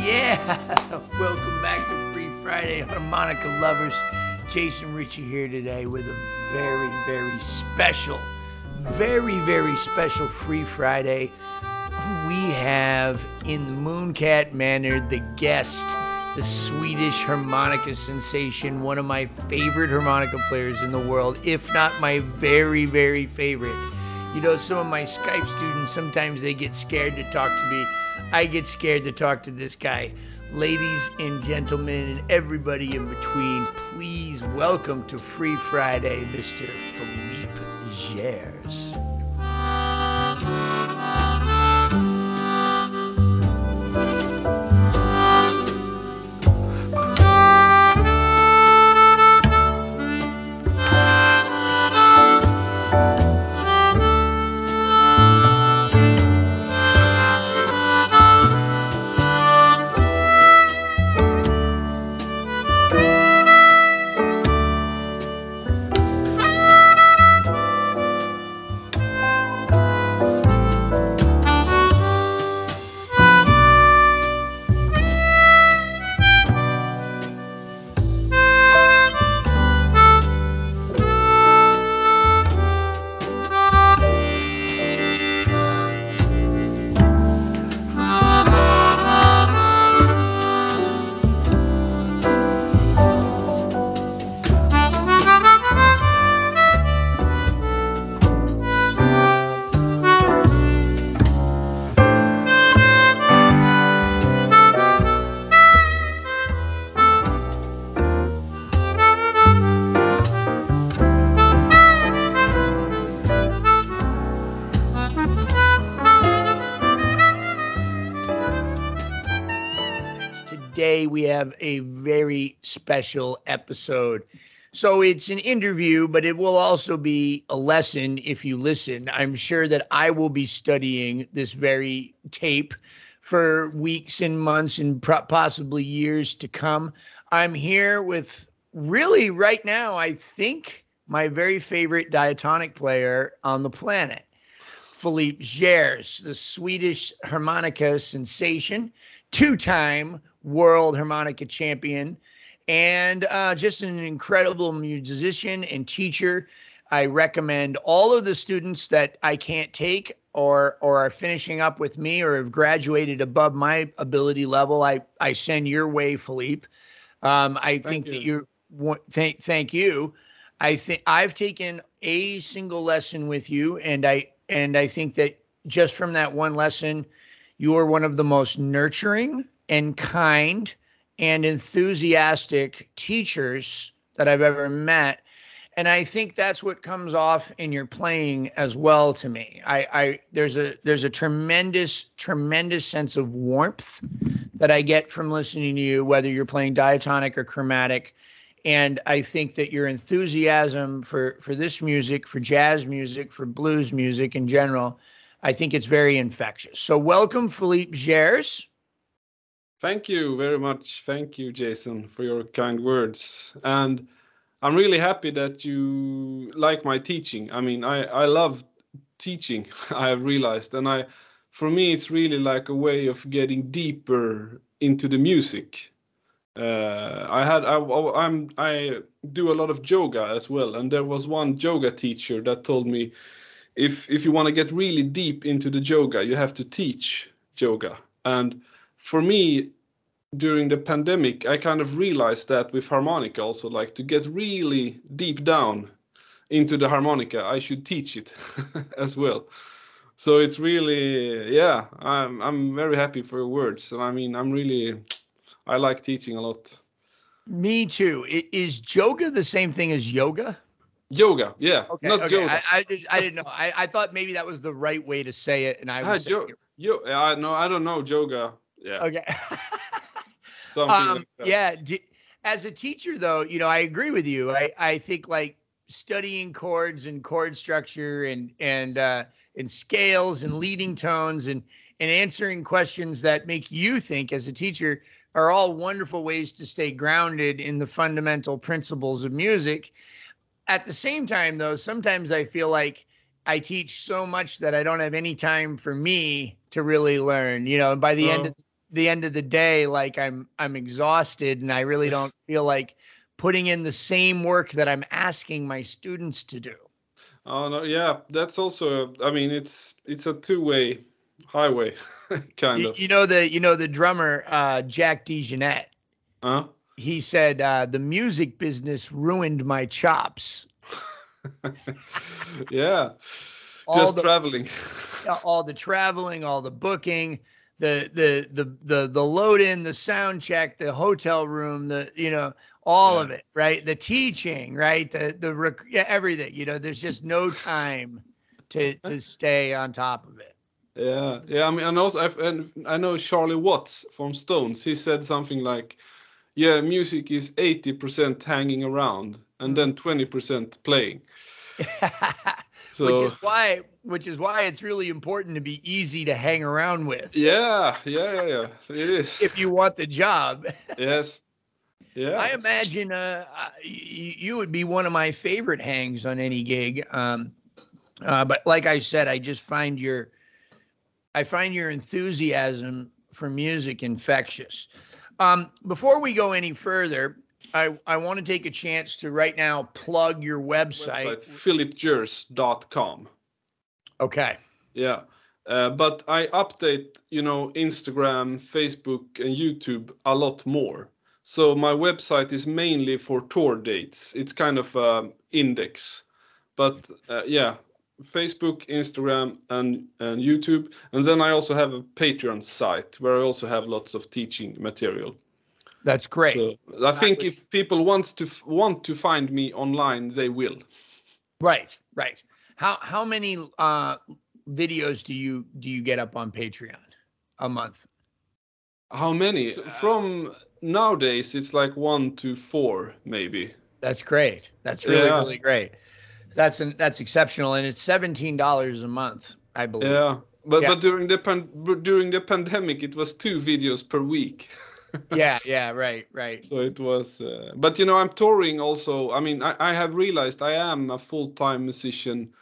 Yeah, welcome back to Free Friday, harmonica lovers. Jason Ricci here today with a very special Free Friday. We have, in the Mooncat manner, the guest, the Swedish harmonica sensation, one of my favorite harmonica players in the world, if not my very favorite. You know, some of my Skype students, sometimes they get scared to talk to me. I get scared to talk to this guy. Ladies and gentlemen, and everybody in between, please welcome to Free Friday, Mr. Filip Jers. Today we have a very special episode. So it's an interview, but it will also be a lesson if you listen. I'm sure that I will be studying this very tape for weeks and months and possibly years to come. I'm here with, really right now, I think my very favorite diatonic player on the planet, Filip Jers, the Swedish harmonica sensation, two-time world harmonica champion, and just an incredible musician and teacher. I recommend all of the students that I can't take or are finishing up with me or have graduated above my ability level, I send your way, Filip. Thank you. I think I've taken a single lesson with you, and I think that just from that one lesson, you are one of the most nurturing and kind and enthusiastic teachers that I've ever met. And I think that's what comes off in your playing as well to me. There's a tremendous sense of warmth that I get from listening to you, whether you're playing diatonic or chromatic. And I think that your enthusiasm for this music, for jazz music, for blues music in general, I think it's very infectious. So welcome, Filip Jers. Thank you very much. Thank you, Jason, for your kind words. And I'm really happy that you like my teaching. I mean, I love teaching, I have realized. And for me, it's really like a way of getting deeper into the music. I do a lot of yoga as well. And there was one yoga teacher that told me, if you want to get really deep into the yoga, you have to teach yoga. And for me, during the pandemic, I kind of realized that with harmonica also, like to get really deep down into the harmonica, I should teach it as well. So it's really, yeah, I'm very happy for your words. And I mean, I like teaching a lot. Me too. Is yoga the same thing as yoga? Yoga, yeah. Okay, not okay. yoga. I didn't know. I thought maybe that was the right way to say it, and I was I don't know yoga. Yeah. Okay. Something like that. Yeah. As a teacher, though, you know, I agree with you. I think like studying chords and chord structure and scales and leading tones and answering questions that make you think as a teacher are all wonderful ways to stay grounded in the fundamental principles of music. At the same time, though, sometimes I feel like I teach so much that I don't have any time for me to really learn, you know, and by the the end of the day, like I'm exhausted and I really don't feel like putting in the same work that I'm asking my students to do. Oh no, yeah, that's also. I mean, it's a two-way highway, kind of. You know the drummer Jack DeJohnette. Huh? He said the music business ruined my chops. Yeah, All just the traveling. all the traveling, all the booking, the load in, the sound check, the hotel room, all Yeah. of it, right? The teaching, right? Everything. There's just no time to stay on top of it. Yeah, yeah. I mean, and I know Charlie Watts from Stones. He said something like, "Yeah, music is 80% hanging around and then 20% playing." So Which is why it's really important to be easy to hang around with yeah, yeah, yeah, yeah. It is. if you want the job. Yes. Yeah. I imagine you would be one of my favorite hangs on any gig. But like I said, I find your enthusiasm for music infectious. Before we go any further, I want to take a chance to right now plug your website. philipjers.com. Okay. Yeah. But I update, Instagram, Facebook, and YouTube a lot more. So my website is mainly for tour dates. It's kind of index. But yeah, Facebook, Instagram, and YouTube. And then I also have a Patreon site where I also have lots of teaching material. That's great. So I think if people want to find me online, they will. Right. How many videos do you get up on Patreon a month? How many? From nowadays, it's like 1 to 4, maybe. That's great. That's really great. That's exceptional, and it's $17 a month, I believe. Yeah, but during the pandemic, it was 2 videos per week. yeah, right. So it was, but I'm touring also. I mean, I have realized I am a full-time musician.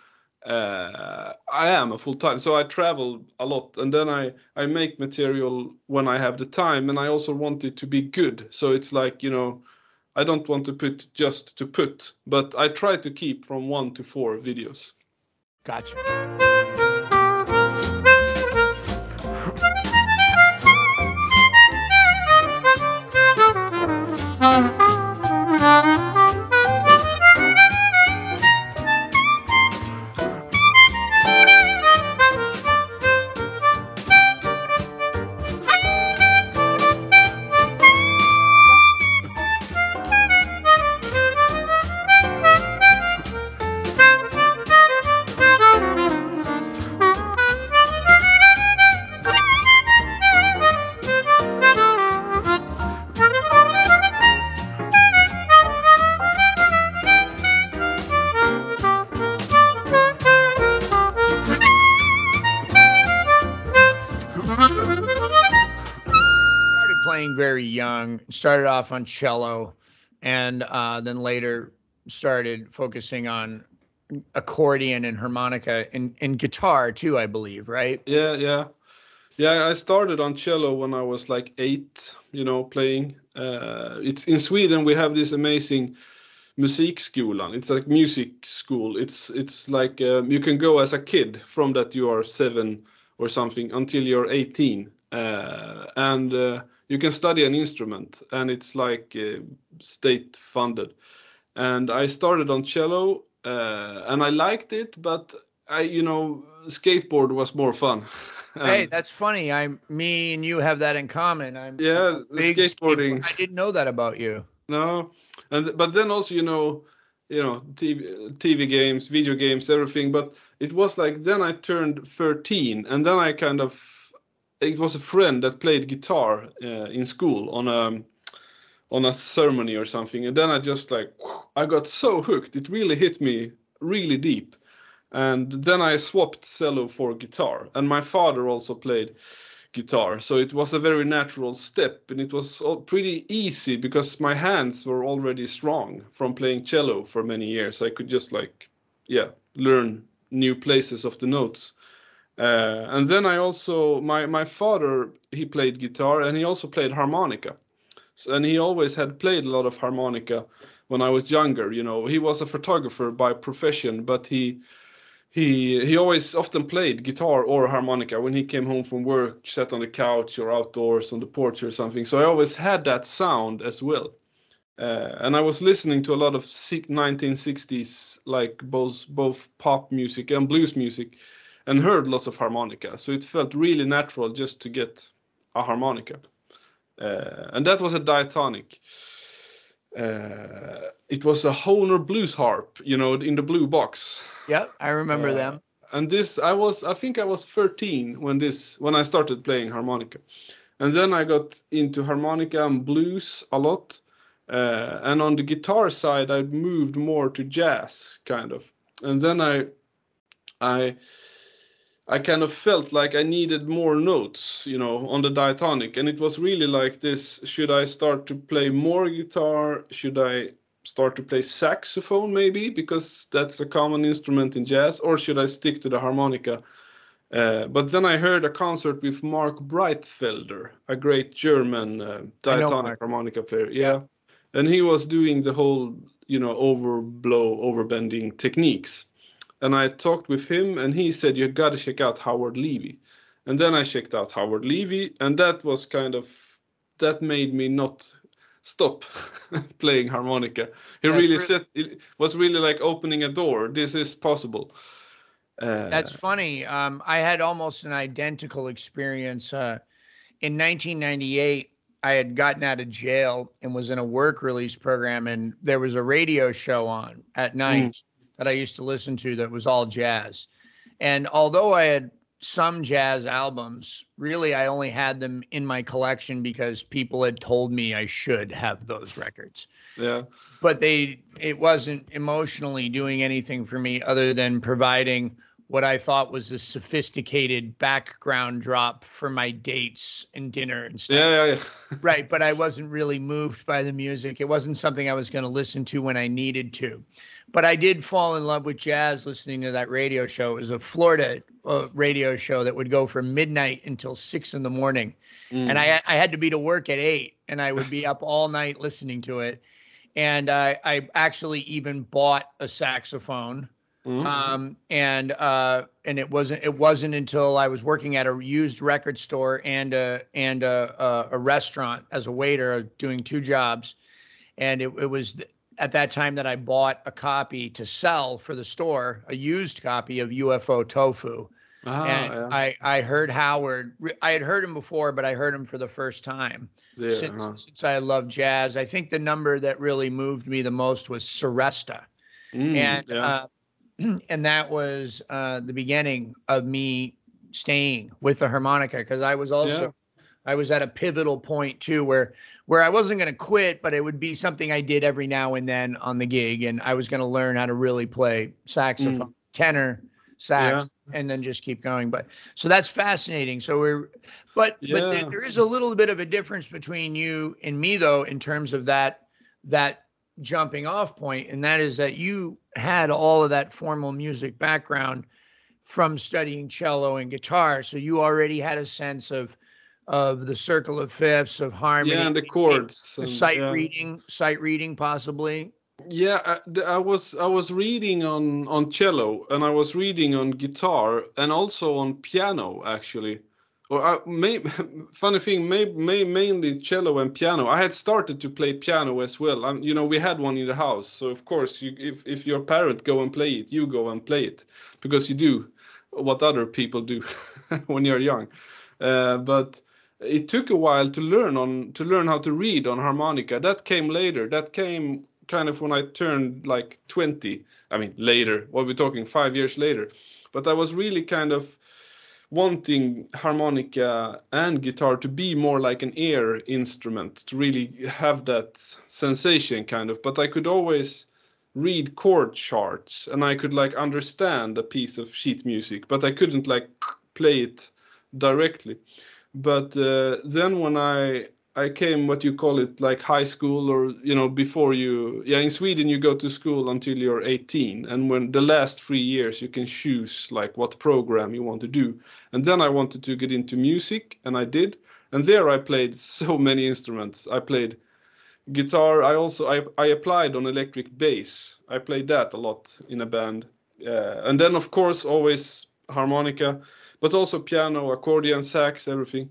I am a full-time, so I travel a lot, and then I make material when I have the time, and I also want it to be good. So it's like, I don't want to put just to put, but I try to keep from 1 to 4 videos. Gotcha. Very young, started off on cello, and then later started focusing on accordion and harmonica and guitar too, I believe, right? Yeah. I started on cello when I was like 8, playing. It's in Sweden we have this amazing musikskolan. It's like music school. It's like you can go as a kid from that you are 7 or something until you're 18, and you can study an instrument, and it's like state funded. And I started on cello, and I liked it, but skateboard was more fun. Hey, that's funny. Me and you have that in common. I'm big skateboarding. I didn't know that about you. No, but then also TV games, video games, everything. But it was like then I turned 13, and then it was a friend that played guitar in school on a ceremony or something, and then I just I got so hooked. It really hit me really deep, and then I swapped cello for guitar. And my father also played guitar, so it was a very natural step, and it was pretty easy because my hands were already strong from playing cello for many years. I could just learn new places of the notes. And then I also, my father, he played guitar and he also played harmonica. So, and he always had played a lot of harmonica when I was younger. You know, he was a photographer by profession, but he always often played guitar or harmonica when he came home from work, sat on the couch or outdoors on the porch or something. So I always had that sound as well. And I was listening to a lot of 1960s, like both pop music and blues music, and heard lots of harmonica. So it felt really natural just to get a harmonica. And that was a diatonic. It was a Hohner blues harp, you know, in the blue box. Yep, I remember them. And this, I think I was 13 when I started playing harmonica. And then I got into harmonica and blues a lot. And on the guitar side, I moved more to jazz, kind of. And then I kind of felt like I needed more notes, you know, on the diatonic. And it was really like this: should I start to play more guitar? Should I start to play saxophone, maybe, because that's a common instrument in jazz? Or should I stick to the harmonica? But then I heard a concert with Mark Breitfelder, a great German diatonic harmonica player. Yeah. And he was doing the whole, you know, overbending techniques. And I talked with him, and he said, you got to check out Howard Levy. And then I checked out Howard Levy, and that made me not stop playing harmonica. It was really like opening a door. This is possible. That's funny. I had almost an identical experience. In 1998, I had gotten out of jail and was in a work release program, and there was a radio show on at night that I used to listen to that was all jazz. And although I had some jazz albums, really I only had them in my collection because people had told me I should have those records. Yeah. But it wasn't emotionally doing anything for me other than providing what I thought was a sophisticated background drop for my dates and dinner and stuff. Yeah. Right. But I wasn't really moved by the music. It wasn't something I was going to listen to when I needed to. But I did fall in love with jazz listening to that radio show. It was a Florida radio show that would go from midnight until 6 a.m. And I had to be to work at 8, and I would be up all night listening to it. And I actually even bought a saxophone. And it wasn't until I was working at a used record store and a restaurant as a waiter, doing 2 jobs. And it was at that time that I bought a copy to sell for the store, a used copy of UFO Tofu. I heard Howard. I had heard him before, but I heard him for the first time since I love jazz. I think the number that really moved me the most was Seresta. And that was the beginning of me staying with the harmonica, because I was also I was at a pivotal point too where I wasn't going to quit, but it would be something I did every now and then on the gig, and I was going to learn how to really play saxophone, tenor, sax, and then just keep going. But so that's fascinating. So there is a little bit of a difference between you and me though, in terms of that jumping off point, and that is that you had all of that formal music background from studying cello and guitar, so you already had a sense of the circle of fifths, of harmony, and the chords, sight reading possibly. I was reading on cello, and I was reading on guitar, and also on piano actually. Or funny thing, mainly cello and piano. I had started to play piano as well. You know, we had one in the house, so of course, if your parent go and play it, you go and play it, because you do what other people do when you're young. But it took a while to learn how to read on harmonica. That came later. That came kind of when I turned like 20. I mean, later. What we're talking 5 years later. But I was really kind of wanting harmonica and guitar to be more like an ear instrument, to really have that sensation kind of. But I could always read chord charts, and I could like understand a piece of sheet music, but I couldn't like play it directly. But then when I I came what you call it, like high school, or before you, in Sweden you go to school until you're 18, and when the last 3 years you can choose like what program you want to do. And then I wanted to get into music, and I did, and there I played so many instruments. I played guitar. I applied on electric bass. I played that a lot in a band, and then of course always harmonica, but also piano, accordion, sax, everything.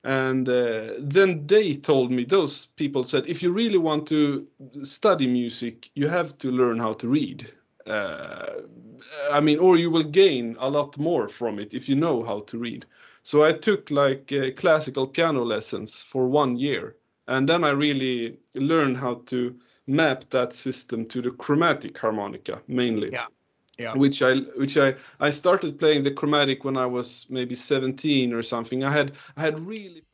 And then they told me, those people said, if you really want to study music, you have to learn how to read. Or you will gain a lot more from it if you know how to read. So I took like classical piano lessons for 1 year. And then I really learned how to map that system to the chromatic harmonica mainly. Yeah. Yeah. Which I started playing the chromatic when I was maybe 17 or something. I had really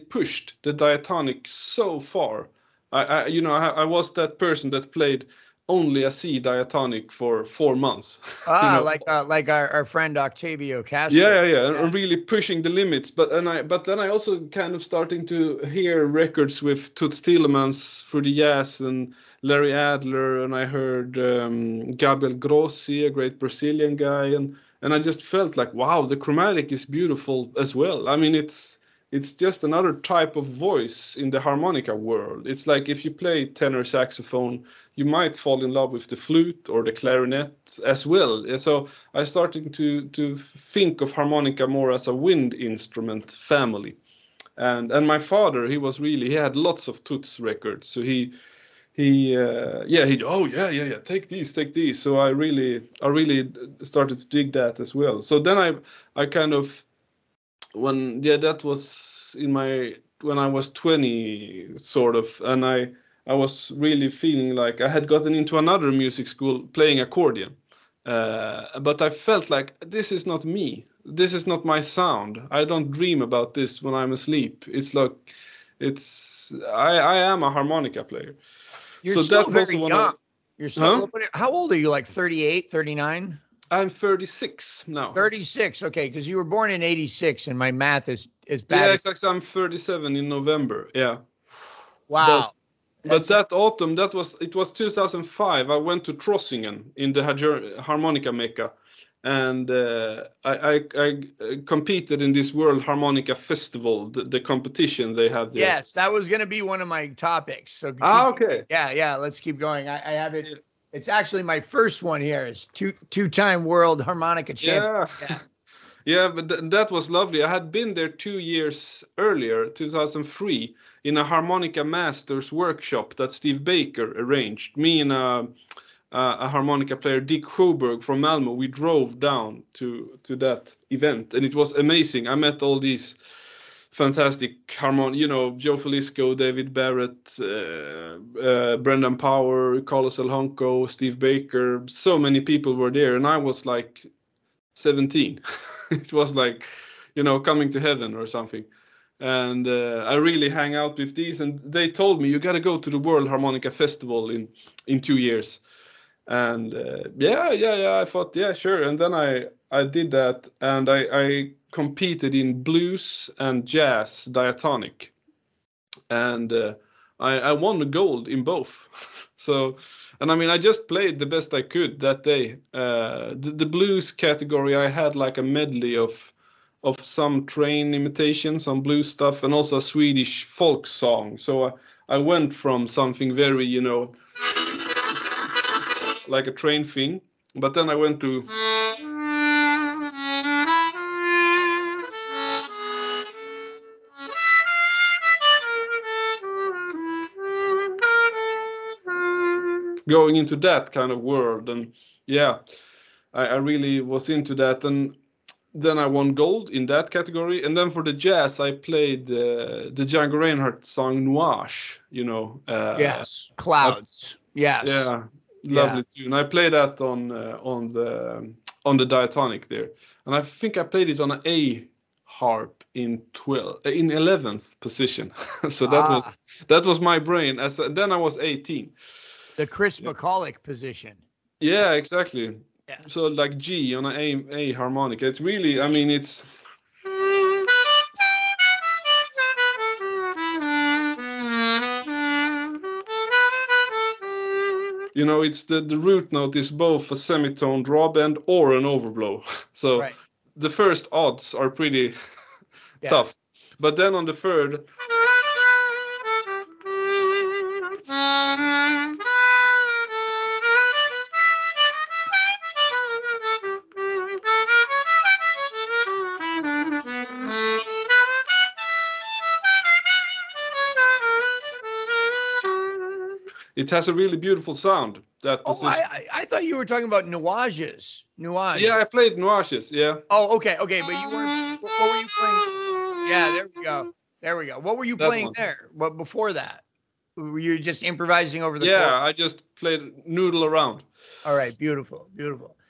pushed the diatonic so far. I was that person that played only a C diatonic for 4 months. Like our friend Octavio Castro. Yeah. And really pushing the limits. But then I also kind of starting to hear records with Toots Thielemans for the jazz and Larry Adler, and I heard Gabriel Grossi, a great Brazilian guy, and I just felt like, wow, the chromatic is beautiful as well. I mean, it's just another type of voice in the harmonica world. It's like if you play tenor saxophone, you might fall in love with the flute or the clarinet as well. So I started to think of harmonica more as a wind instrument family. And my father, he had lots of Toots records. So he take these. So I really started to dig that as well. So then I kind of, that was when I was 20 sort of, and I was really feeling like I had gotten into another music school playing accordion, but I felt like this is not me, this is not my sound. I don't dream about this when I'm asleep. It's like I am a harmonica player. You're so still that's very young. You're still How old are you, like 38, 39? I'm 36 now. 36, okay, because you were born in 86, and my math is bad. Yeah, exactly. I'm 37 in November. Yeah. Wow. But that autumn, it was 2005. I went to Trossingen in the harmonica mecca, and I competed in this World Harmonica Festival, the competition they have there. Yes, that was going to be one of my topics. So okay. Yeah. Let's keep going. I have it. Yeah. It's actually my first one here. It's two-time world harmonica champion. Yeah, but that was lovely. I had been there 2 years earlier, 2003, in a harmonica masters workshop that Steve Baker arranged. Me and a harmonica player, Dick Sjöberg from Malmo. We drove down to that event, and it was amazing. I met all these fantastic Joe Felisko, David Barrett, Brendan Power, Carlos Elhonko, Steve Baker. So many people were there, and I was like 17. It was like, coming to heaven or something. And I really hang out with these, and they told me, you got to go to the World Harmonica Festival in 2 years. And I thought, yeah, sure. And then I did that, and I competed in blues and jazz diatonic, and I won the gold in both. So, and I mean, I just played the best I could that day. The blues category, I had like a medley of some train imitations, some blues stuff, and also a Swedish folk song. So I went from something very, like a train thing, but then I went to going into that kind of world. And yeah, I really was into that. And then I won gold in that category. And then for the jazz, I played the Django Reinhardt song Nuage, Yes, Clouds. Yes. Yeah, lovely tune. I played that on the diatonic there. And I think I played it on an A harp in 11th position. So that was my brain. Then I was 18. The Chris McCulloch position. Yeah, exactly. Yeah. So like G on an A harmonica. It's really, I mean, it's it's the root note is both a semitone draw bend or an overblow. So right. The first odds are pretty tough. But then on the third, it has a really beautiful sound. That position. I thought you were talking about nuages. Nuage. Yeah, I played nuages. Yeah. Oh, okay, but you weren't. What were you playing? Yeah, there we go. What were you playing there? What before that? Were you just improvising over the? Yeah, chord? I just played noodle around. All right, beautiful.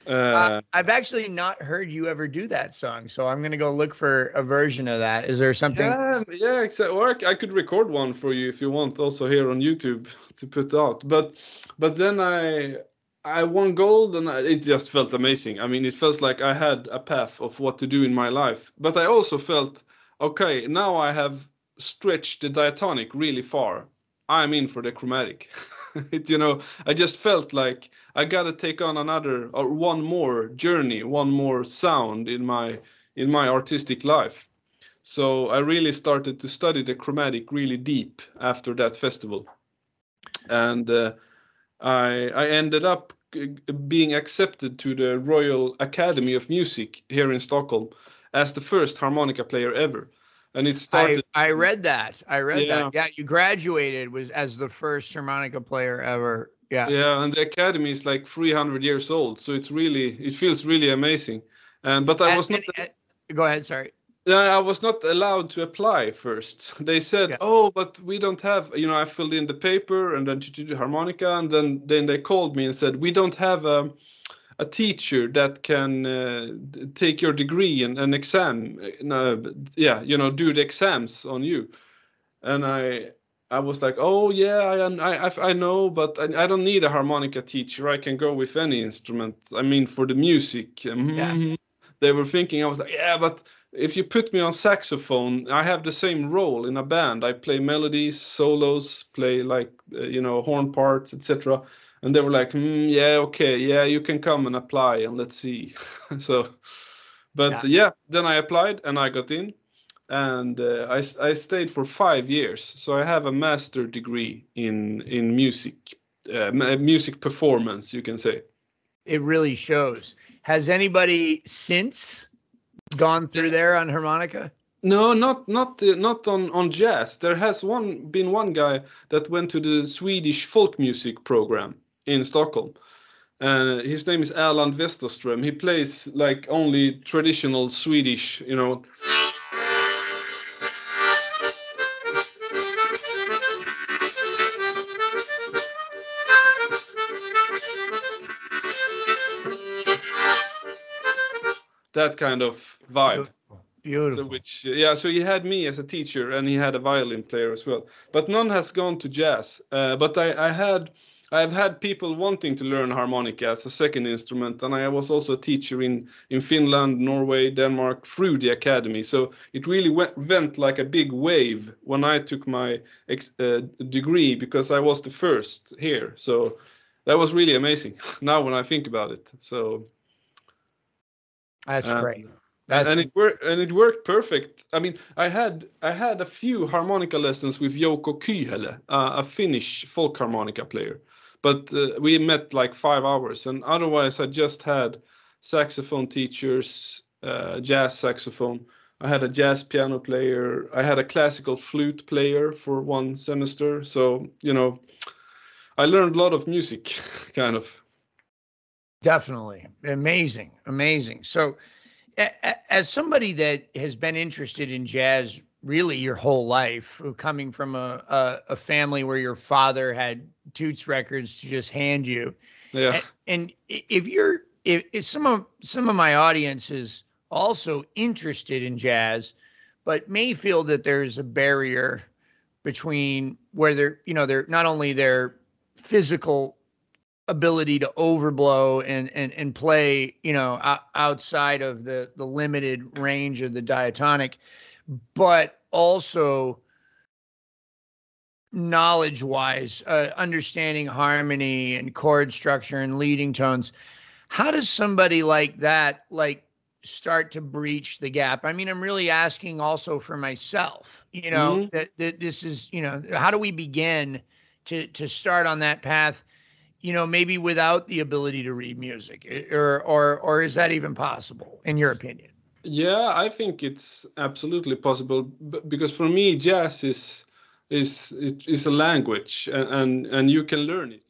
I've actually not heard you ever do that song, so I'm gonna go look for a version of that. Is there something? Yeah, exactly. Or I could record one for you if you want, also here on YouTube to put out. But then I won gold, and it just felt amazing. I mean, it felt like I had a path of what to do in my life. But I also felt, okay, now I have stretched the diatonic really far. I'm in for the chromatic. I just felt like I got to take on one more journey, one more sound in my artistic life. So I really started to study the chromatic really deep after that festival. And I ended up being accepted to the Royal Academy of Music here in Stockholm as the first harmonica player ever. And it started. I read that. Yeah, you graduated as the first harmonica player ever. Yeah. Yeah, and the academy is like 300 years old, so it feels really amazing. But I was not. Go ahead. Sorry. I was not allowed to apply first. They said, "Oh, but we don't have." I filled in the paper and then to do harmonica, and then they called me and said, "We don't have a teacher that can take your degree and exam, do the exams on you." And I was like, "Oh yeah, I know, but I don't need a harmonica teacher. I can go with any instrument. I mean, for the music." They were thinking, I was like, "Yeah, but if you put me on saxophone, I have the same role in a band. I play melodies, solos, play like horn parts, etc." And they were like, "Yeah, okay, yeah, you can come and apply and let's see." So, but then I applied and I got in, and I stayed for 5 years. So I have a master degree in music, music performance, you can say. It really shows. Has anybody since gone through there on harmonica? No, not on jazz. There has been one guy that went to the Swedish folk music program in Stockholm, His name is Erland Westerström. He plays like only traditional Swedish, you know. That kind of vibe. Beautiful. So which, yeah, so he had me as a teacher, and he had a violin player as well. But none has gone to jazz. But I've had people wanting to learn harmonica as a second instrument, and I was also a teacher in Finland, Norway, Denmark through the academy. So it really went like a big wave when I took my degree, because I was the first here. So that was really amazing. Now when I think about it, so that's great. And it worked perfect. I mean, I had a few harmonica lessons with Jouko Kyhele, a Finnish folk harmonica player, but we met like 5 hours. And otherwise, I just had saxophone teachers, jazz saxophone. I had a jazz piano player. I had a classical flute player for 1 semester. So you know, I learned a lot of music, kind of. Definitely amazing. So, as somebody that has been interested in jazz really your whole life, coming from a family where your father had Toots records to just hand you, yeah. And if some of my audience is also interested in jazz, but may feel that there's a barrier between where they're not only their physical ability to overblow and play, outside of the limited range of the diatonic, but also knowledge-wise, understanding harmony and chord structure and leading tones. How does somebody like that start to breach the gap? I mean, I'm really asking also for myself, that this is, how do we begin to start on that path? Maybe without the ability to read music, or is that even possible, in your opinion? Yeah, I think it's absolutely possible, because for me, jazz is a language, and you can learn it.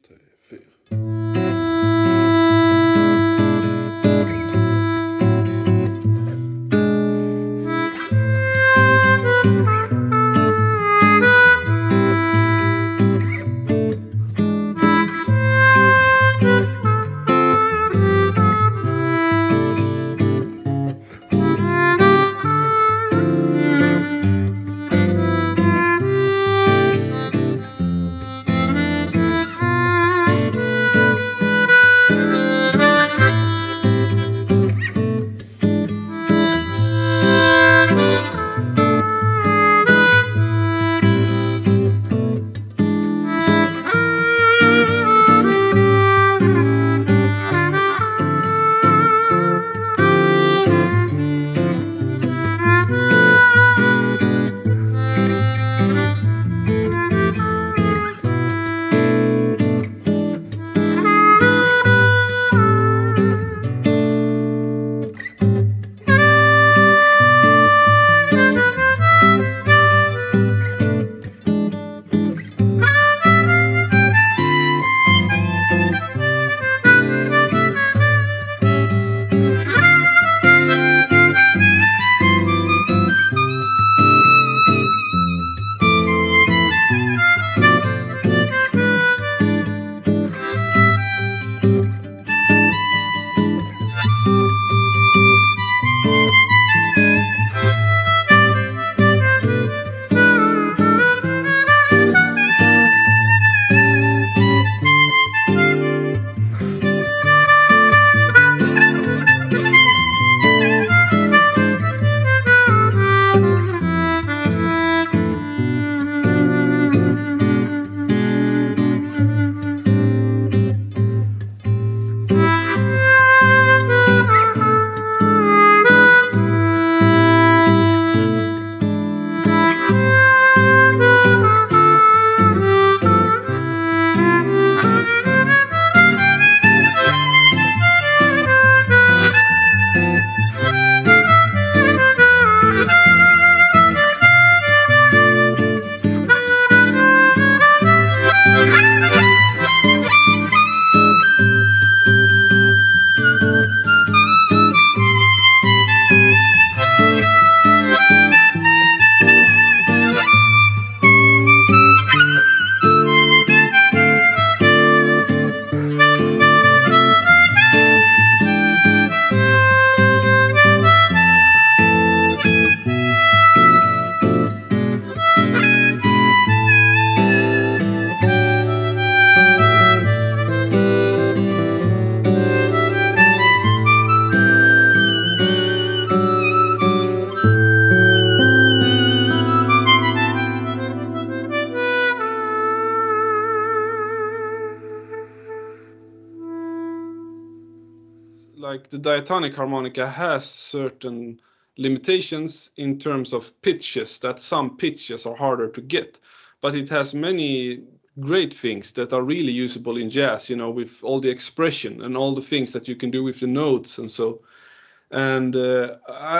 like the diatonic harmonica has certain limitations in terms of pitches, that some pitches are harder to get, but it has many great things that are really usable in jazz, you know, with all the expression and all the things that you can do with the notes and so. And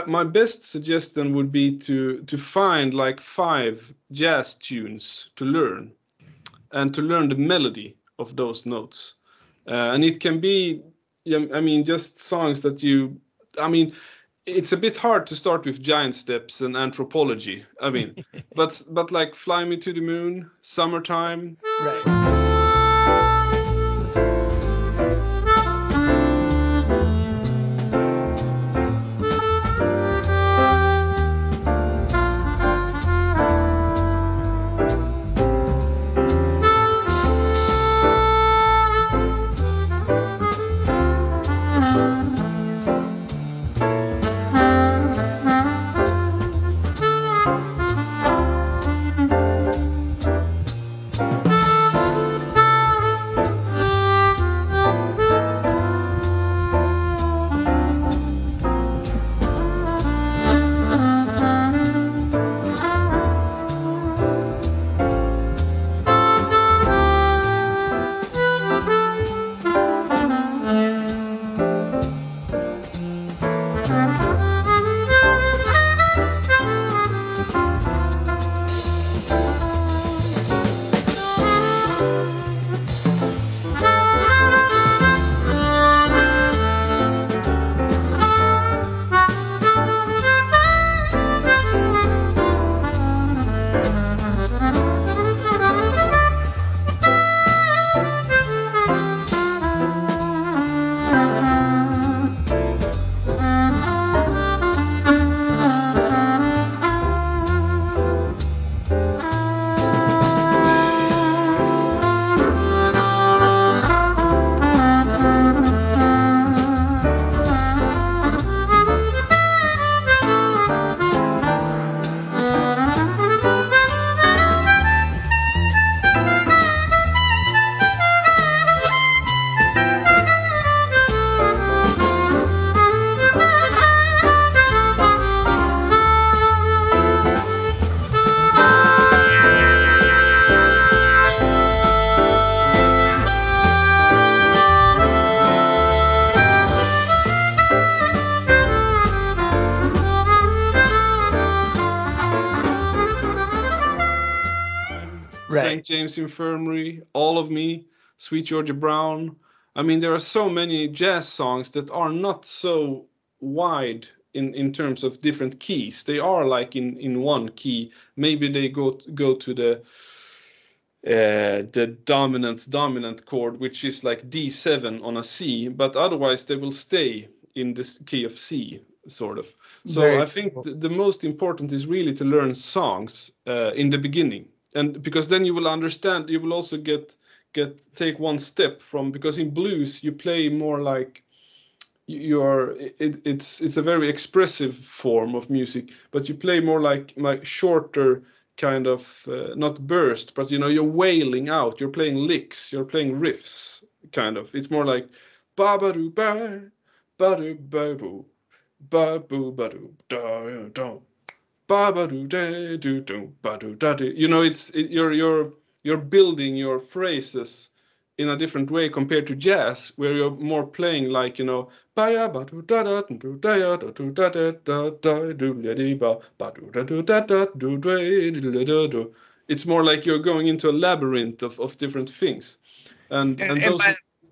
my best suggestion would be to find like 5 jazz tunes to learn, and to learn the melody of those notes. And it can be, I mean, just songs that I mean, it's a bit hard to start with Giant Steps and Anthropology. I mean, but like Fly Me to the Moon, Summertime. Right. St. James Infirmary, All of Me, Sweet Georgia Brown. I mean, there are so many jazz songs that are not so wide in terms of different keys. They are like in one key. Maybe they go to the dominant chord, which is like D7 on a C, but otherwise they will stay in this key of C, sort of. So I think the most important is really to learn songs in the beginning, and because then you will understand. You will also take one step from, because in blues you play more like it's a very expressive form of music, but you play more like shorter kind of not burst, but you're wailing out, you're playing licks, you're playing riffs, kind of. It's more like ba ba do ba ba do ba boo ba boo ba do da da ba ba do da do do ba do da do. You're building your phrases in a different way compared to jazz, where you're more playing like, ba ya ba do da da do da ya da do da da da da do la di ba ba do da do da da do da do. It's more like you're going into a labyrinth of different things, and those.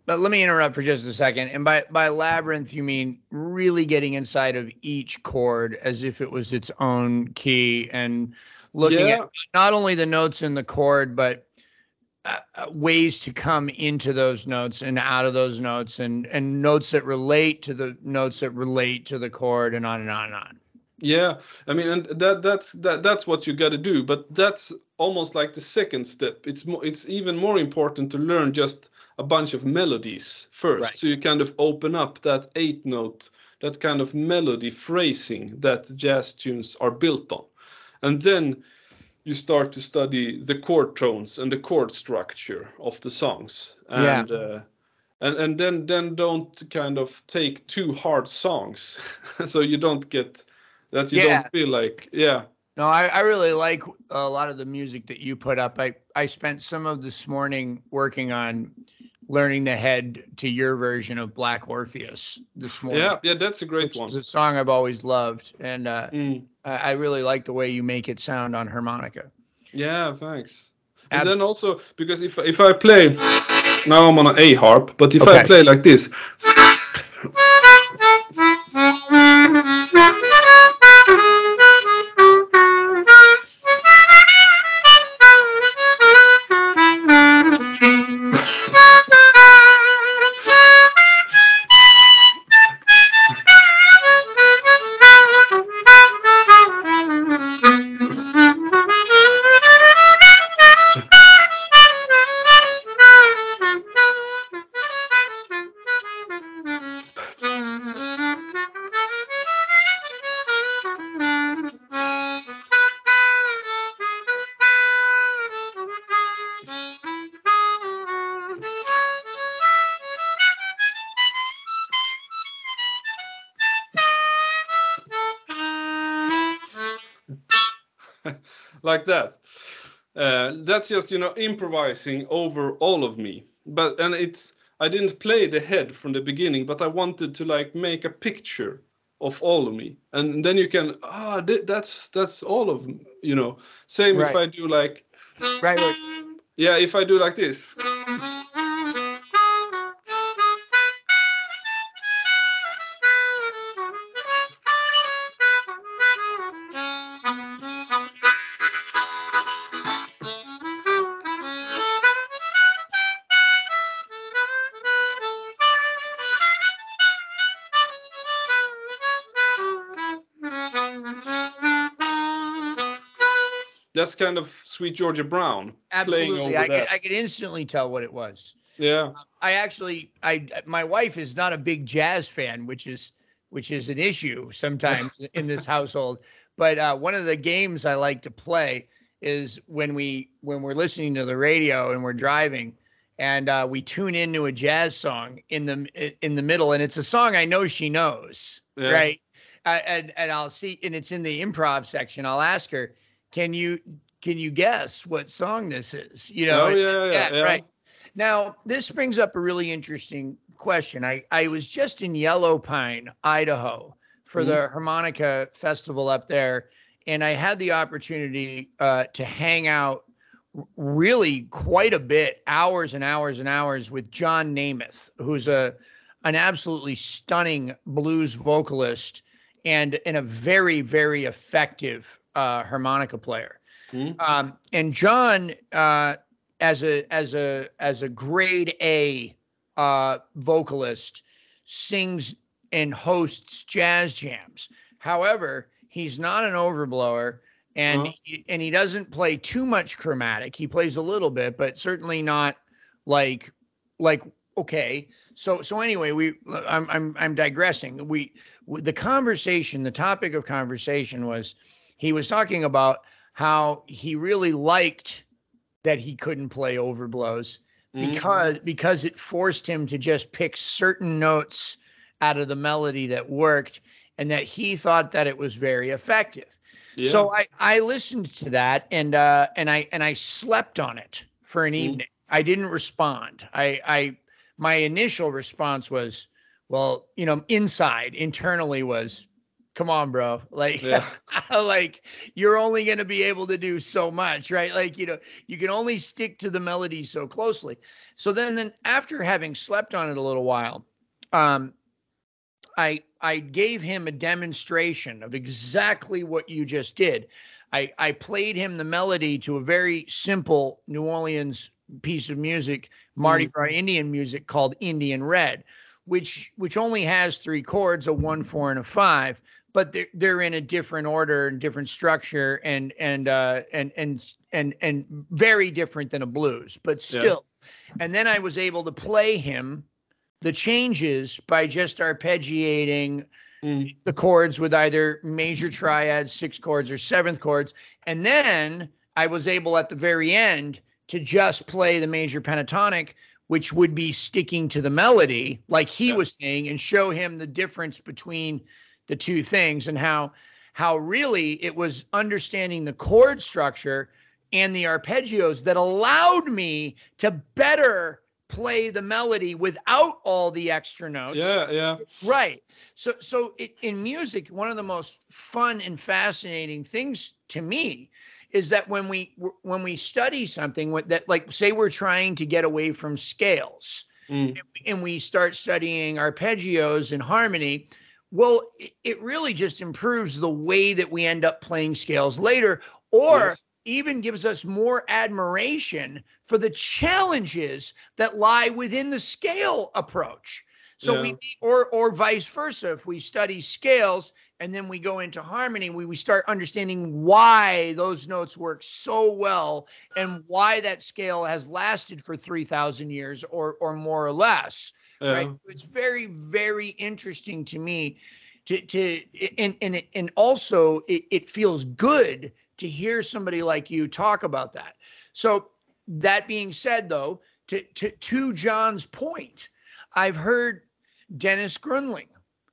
But let me interrupt for just a second. And by labyrinth, you mean really getting inside of each chord as if it was its own key, and looking at not only the notes in the chord, but ways to come into those notes and out of those notes, and notes that relate to the notes that relate to the chord, and on and on and on. Yeah, I mean, and that's what you got to do, but that's almost like the second step. It's even more important to learn just a bunch of melodies first, right. So you kind of open up that 8 note, that kind of melody phrasing that jazz tunes are built on, and then you start to study the chord tones and the chord structure of the songs, and and then don't kind of take too hard songs, so you don't get that, you don't feel like, yeah. No, I really like a lot of the music that you put up. I spent some of this morning working on learning the head to your version of Black Orpheus this morning. Yeah, that's a great one. It's a song I've always loved, and I really like the way you make it sound on harmonica. Yeah, thanks. And then also, because if I play, now I'm on an A harp, but if I play like this, like that. That's just, improvising over all of me. And I didn't play the head from the beginning, but I wanted to like make a picture of all of me, and then you can that's all of, same if I do like yeah, if I do like this. That's kind of Sweet Georgia Brown. Absolutely, I could instantly tell what it was. Yeah. My wife is not a big jazz fan, which is an issue sometimes in this household. But one of the games I like to play is when we're listening to the radio and we're driving, and we tune into a jazz song in the middle, and it's a song I know she knows, right? And I'll see, and it's in the improv section. I'll ask her, Can you guess what song this is? Right. Now, this brings up a really interesting question. I was just in Yellow Pine, Idaho, for the Harmonica Festival up there, and I had the opportunity to hang out really quite a bit, hours and hours and hours, with John Namath, who's an absolutely stunning blues vocalist and a very, very effective harmonica player. And John, as a grade A vocalist, sings and hosts jazz jams. However, he's not an overblower, and he doesn't play too much chromatic. He plays a little bit, but certainly not like okay. So anyway, I'm digressing. The topic of conversation was, he was talking about how he really liked that he couldn't play overblows because it forced him to just pick certain notes out of the melody that worked, and that he thought that it was very effective. Yeah. So I listened to that, and I slept on it for an evening. I didn't respond. My initial response was, well, internally was, come on, bro. Like, like, you're only going to be able to do so much, right? Like, you can only stick to the melody so closely. So then after having slept on it a little while, I gave him a demonstration of exactly what you just did. I played him the melody to a very simple New Orleans piece of music, Mardi Gras Indian music, called Indian Red, which only has 3 chords, a 1, 4, and a 5, but they're in a different order and different structure and very different than a blues, but still. Yes. And then I was able to play him the changes by just arpeggiating the chords with either major triads, 6 chords, or 7th chords. And then I was able at the very end to just play the major pentatonic which would be sticking to the melody, like he was saying, and show him the difference between the two things, and how really it was understanding the chord structure and the arpeggios that allowed me to better play the melody without all the extra notes. Yeah. Right. So in music, one of the most fun and fascinating things to me is that when we study something that, like, say we're trying to get away from scales, and we start studying arpeggios and harmony, well, it really just improves the way that we end up playing scales later, or even gives us more admiration for the challenges that lie within the scale approach. So or vice versa, if we study scales and then we go into harmony, we start understanding why those notes work so well and why that scale has lasted for 3,000 years or more or less. Right. So it's very, very interesting to me and also it feels good to hear somebody like you talk about that. So that being said, though, to John's point, I've heard Dennis Grunling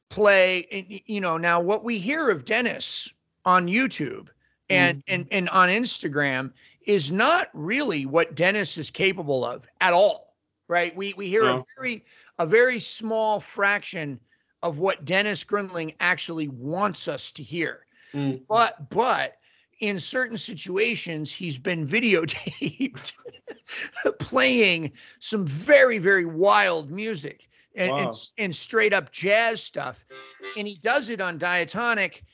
play, now what we hear of Dennis on YouTube and on Instagram is not really what Dennis is capable of at all, right? We hear a very small fraction of what Dennis Grunling actually wants us to hear. But in certain situations, he's been videotaped playing some very, very wild music and straight up jazz stuff. And he does it on diatonic,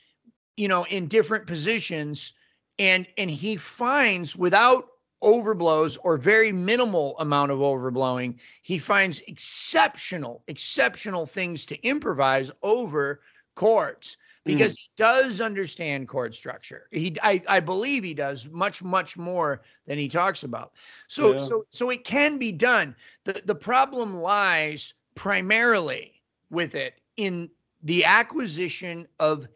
in different positions. And he finds, without overblows or very minimal amount of overblowing, he finds exceptional things to improvise over chords, because he does understand chord structure. I believe he does much more than he talks about. So it can be done. The problem lies primarily with it in the acquisition of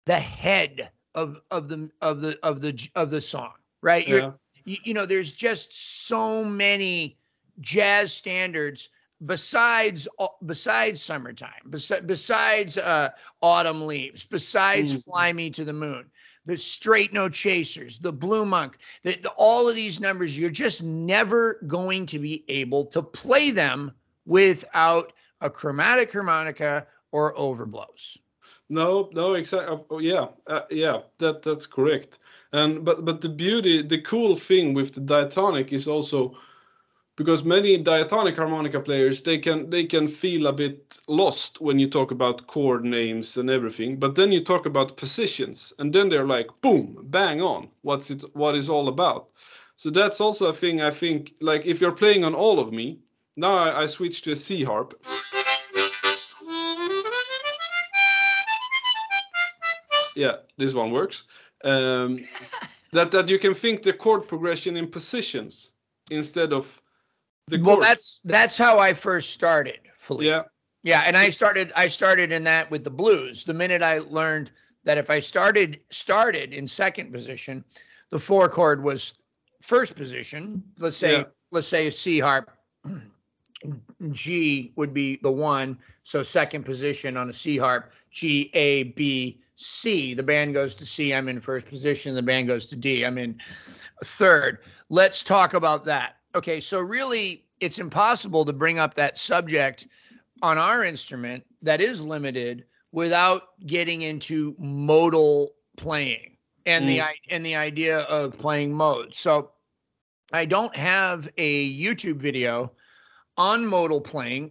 the head of the song, right? There's just so many jazz standards besides Summertime, besides Autumn Leaves, besides Fly Me to the Moon, the Straight No Chasers, the Blue Monk, all of these numbers, you're just never going to be able to play them without a chromatic harmonica or overblows. No, exactly. That's correct. And but the cool thing with the diatonic is also, because many diatonic harmonica players, they can feel a bit lost when you talk about chord names and everything, but then you talk about positions and then they're like, boom, bang on, what is all about. So that's also a thing. I think, like, if you're playing on All of Me, now I switch to a C harp. Yeah, this one works. That you can think the chord progression in positions instead of the chord. Well, that's how I first started, Filip. Yeah, and I started in that with the blues. The minute I learned that if I started in second position, the 4 chord was first position. Let's say a C harp, G would be the 1, so second position on a C harp, G, A, B, C. The band goes to C, I'm in first position. The band goes to D, I'm in third. Let's talk about that. Okay, so really, it's impossible to bring up that subject on our instrument that is limited without getting into modal playing and the idea of playing modes. So I don't have a YouTube video on modal playing.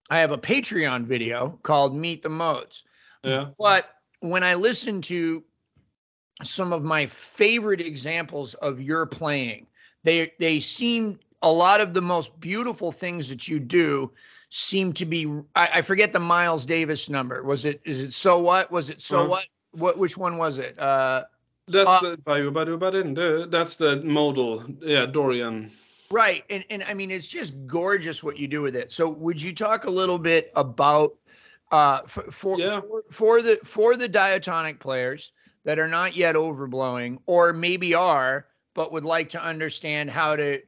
I have a Patreon video called Meet the Modes. Yeah. But when I listen to some of my favorite examples of your playing, they seem, a lot of the most beautiful things that you do seem to be, I forget the Miles Davis number. Is it So What? Was it So What? Which one was it? That's the modal, Dorian. Right. And I mean, it's just gorgeous what you do with it. So would you talk a little bit about for the diatonic players that are not yet overblowing, or maybe are, but would like to understand how to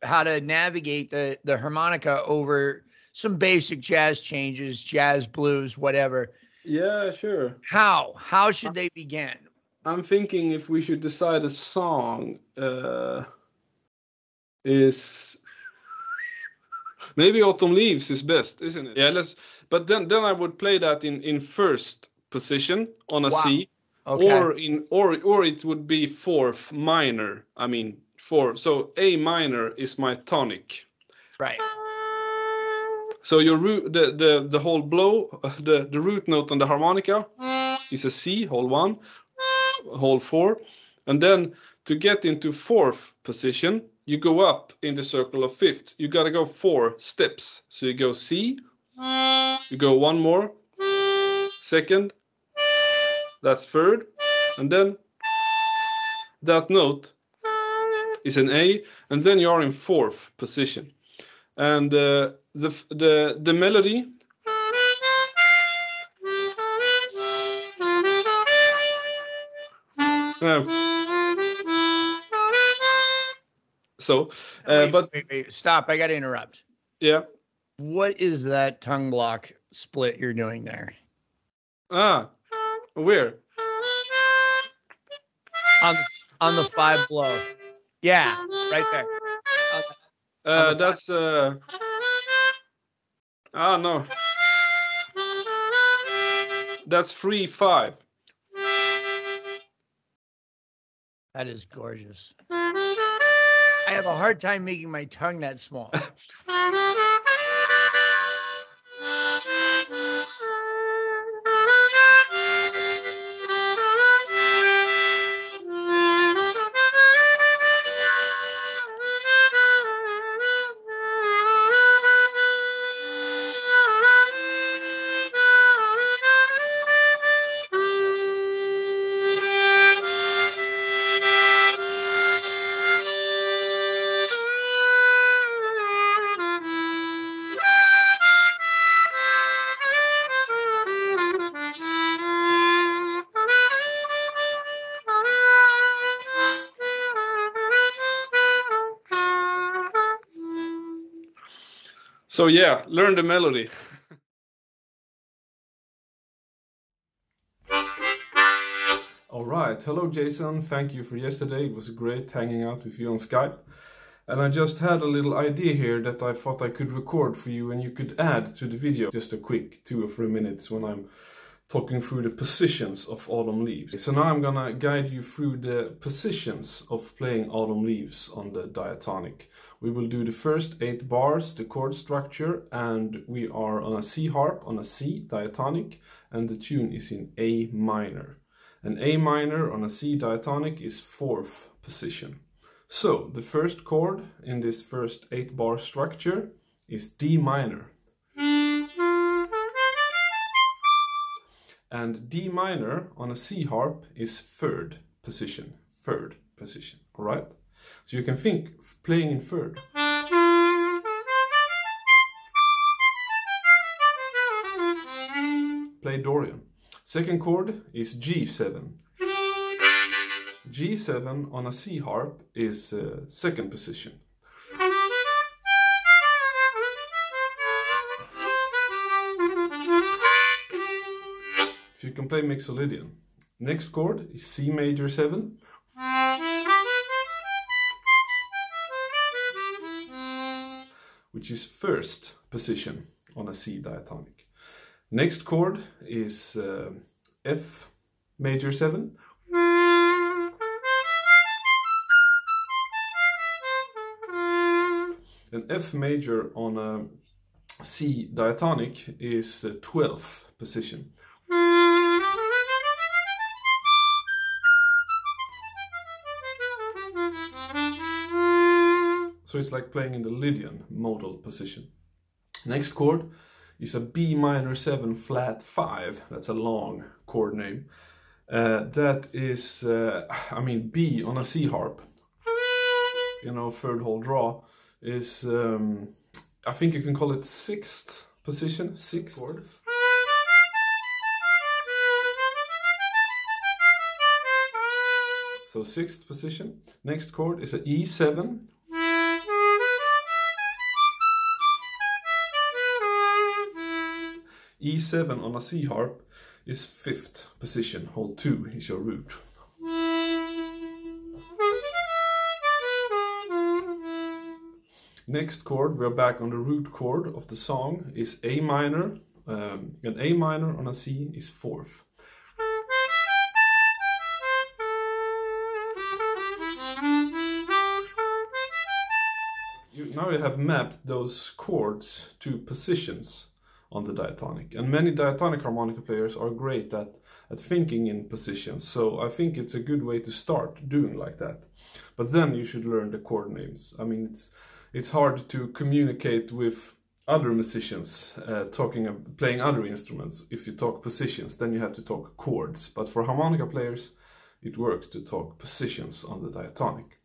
how to navigate the harmonica over some basic jazz changes, jazz, blues, whatever. Yeah, sure. How should they begin? I'm thinking if we should decide a song, is maybe Autumn Leaves is best, isn't it? Yeah, but then I would play that in first position on a C. Okay. Or it would be fourth minor. I mean four. So A minor is my tonic. Right. So your root, the whole blow, the root note on the harmonica is a C, whole 1, whole 4, and then to get into fourth position, you go up in the circle of fifth. You gotta go 4 steps. So you go C, you go 1 more, second, that's third, and then that note is an A, and then you are in fourth position. And the melody Wait, stop. I got to interrupt. Yeah. What is that tongue block split you're doing there? Where? On the 5 blow. Yeah, right there. That's no. That's 3/5. That is gorgeous. I have a hard time making my tongue that small. So yeah, learn the melody. All right, hello Jason, thank you for yesterday. It was great hanging out with you on Skype. And I just had a little idea here that I thought I could record for you and you could add to the video. Just a quick 2 or 3 minutes when I'm talking through the positions of Autumn Leaves. So now I'm gonna guide you through the positions of playing Autumn Leaves on the diatonic. We will do the first 8 bars, the chord structure, and we are on a C harp, on a C diatonic, and the tune is in A minor. An A minor on a C diatonic is 4th position. So the first chord in this first 8 bar structure is D minor. And D minor on a C harp is 3rd position. 3rd position, all right? So you can think playing in 3rd. Play Dorian. Second chord is G7. G7 on a C harp is 2nd position. So you can play Mixolydian. Next chord is C major 7. Which is 1st position on a C diatonic. Next chord is F major 7. And F major on a C diatonic is 12th position. So it's like playing in the Lydian modal position. Next chord is a B minor 7 flat 5. That's a long chord name. That is, B on a C harp. You know, 3rd whole draw is, I think you can call it 6th position, 6th chord. So 6th position. Next chord is a E7. E7 on a C harp is 5th position, hold 2 is your root. Next chord, we're back on the root chord of the song, is A minor. An A minor on a C is 4th. Now you have mapped those chords to positions on the diatonic, and many diatonic harmonica players are great at thinking in positions, so I think it's a good way to start doing like that. But then you should learn the chord names. I mean, it's hard to communicate with other musicians playing other instruments. If you talk positions, then you have to talk chords, but for harmonica players it works to talk positions on the diatonic.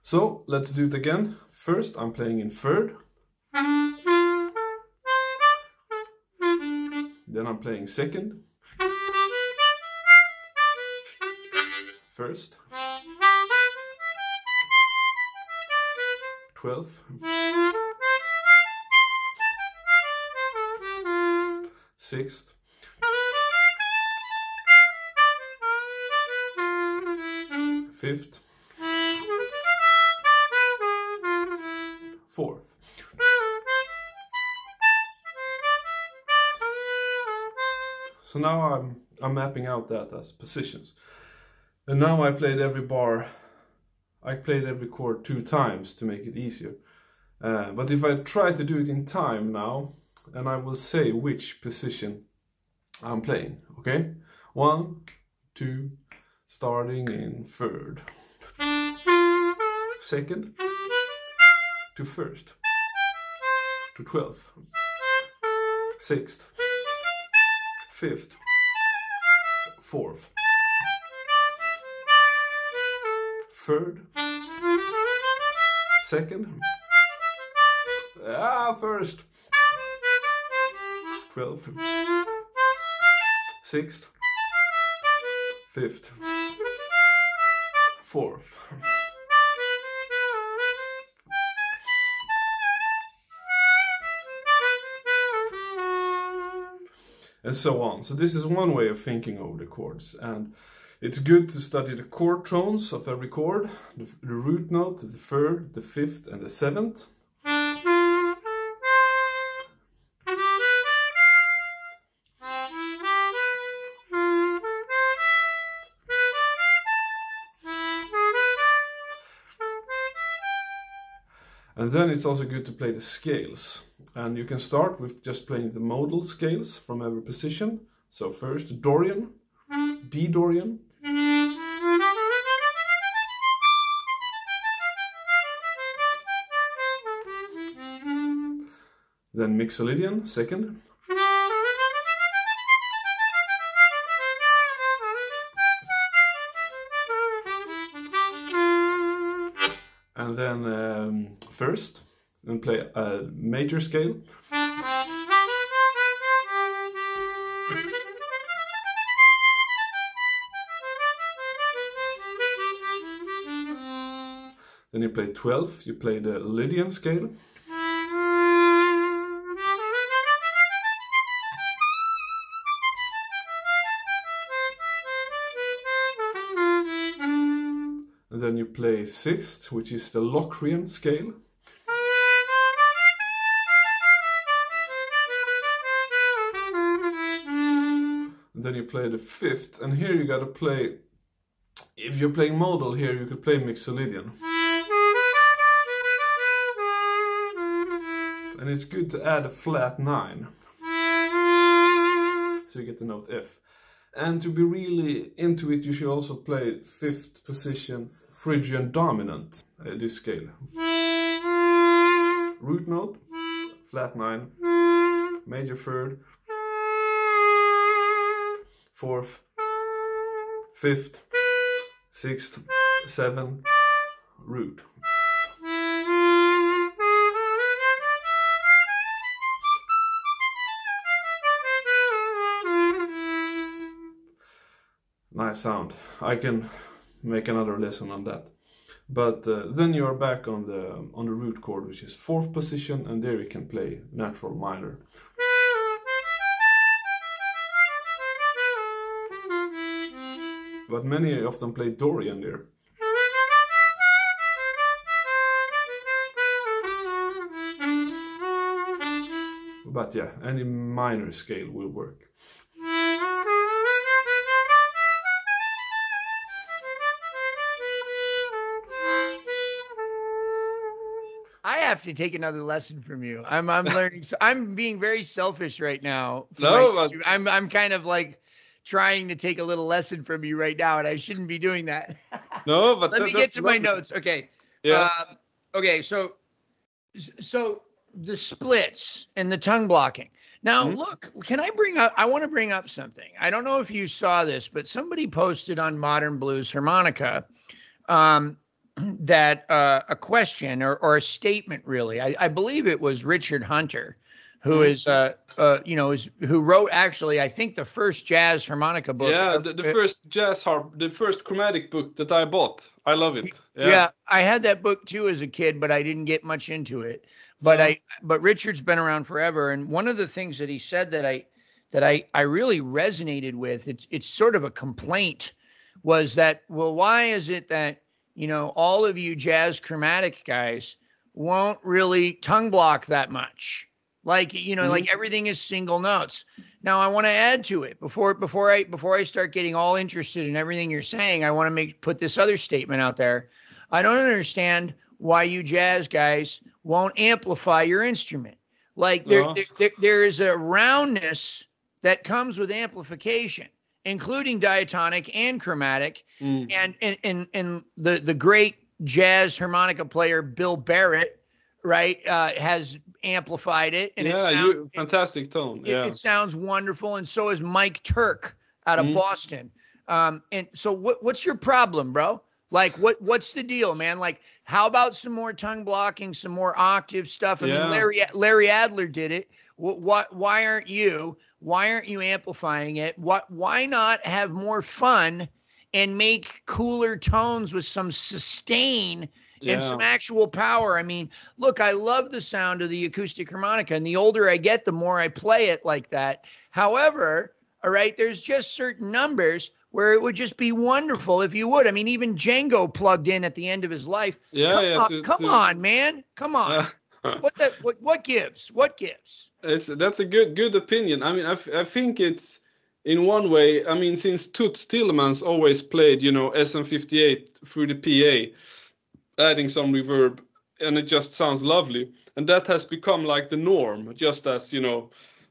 So let's do it again. First I'm playing in third, then I'm playing second, first, 12th, sixth, fifth, fourth. So now I'm mapping out that as positions. And now I played every chord 2 times to make it easier. But if I try to do it in time now, and I will say which position I'm playing, okay? 1, 2, starting in third, second, to first, to 12th, 6th, 5th, 4th, 3rd, 2nd, first, 12th, 6th, 5th, 4th. And so on. So this is one way of thinking over the chords, and it's good to study the chord tones of every chord, the root note, the third, the fifth and the seventh. And then it's also good to play the scales. And you can start with just playing the modal scales from every position. So first Dorian, D Dorian, then Mixolydian, second, and then first, then play a major scale, then you play 12th, you play the Lydian scale, and then you play 6th, which is the Locrian scale. And then you play the 5th, and here you gotta play, if you're playing modal here, you could play Mixolydian. And it's good to add a flat 9. So you get the note F. And to be really into it, you should also play 5th position Phrygian dominant, this scale. Root note, flat 9, major 3rd, 4th, 5th, 6th, 7th, root. Nice sound. I can make another lesson on that. But then you are back on the root chord, which is 4th position, and there you can play natural minor. but many of them play Dorian there. But yeah, any minor scale will work. I have to take another lesson from you. I'm learning. So I'm being very selfish right now. No, but I'm kind of like trying to take a little lesson from you right now, and I shouldn't be doing that. no, but Let me get to my notes. Okay. Yeah. Okay. So the splits and the tongue blocking. Now, look, I want to bring up something. I don't know if you saw this, but somebody posted on Modern Blues Harmonica that a question or a statement, really. I believe it was Richard Hunter, who is who wrote, actually, I think, the first jazz harmonica book. Yeah, the first jazz harp, the first chromatic book that I bought. I love it. Yeah, I had that book too as a kid, but I didn't get much into it. But Richard's been around forever, and one of the things that he said that I really resonated with, it's sort of a complaint, was that, well, why is it that all of you jazz chromatic guys won't really tongue block that much? Like, like everything is single notes. Now, I want to add to it before I start getting all interested in everything you're saying. I want to put this other statement out there. I don't understand why you jazz guys won't amplify your instrument. Like there is a roundness that comes with amplification, including diatonic and chromatic. And the great jazz harmonica player Bill Barrett, right, has amplified it. And fantastic tone. It sounds wonderful, and so is Mike Turk out of Boston. And so what's your problem, bro? Like, what's the deal, man? Like, how about some more tongue blocking, some more octave stuff? I mean, Larry Adler did it. Why aren't you amplifying it? Why not have more fun and make cooler tones with some sustain and some actual power? I mean, look, I love the sound of the acoustic harmonica, and the older I get, the more I play it like that. However, all right, there's just certain numbers where it would just be wonderful if you would. I mean, even Django plugged in at the end of his life. Come on, man. Come on. What gives? What gives? That's a good opinion. I mean, I think it's, in one way, I mean, since Toots Thielemans always played, SM58 through the PA, adding some reverb, and it just sounds lovely. And that has become like the norm, just as,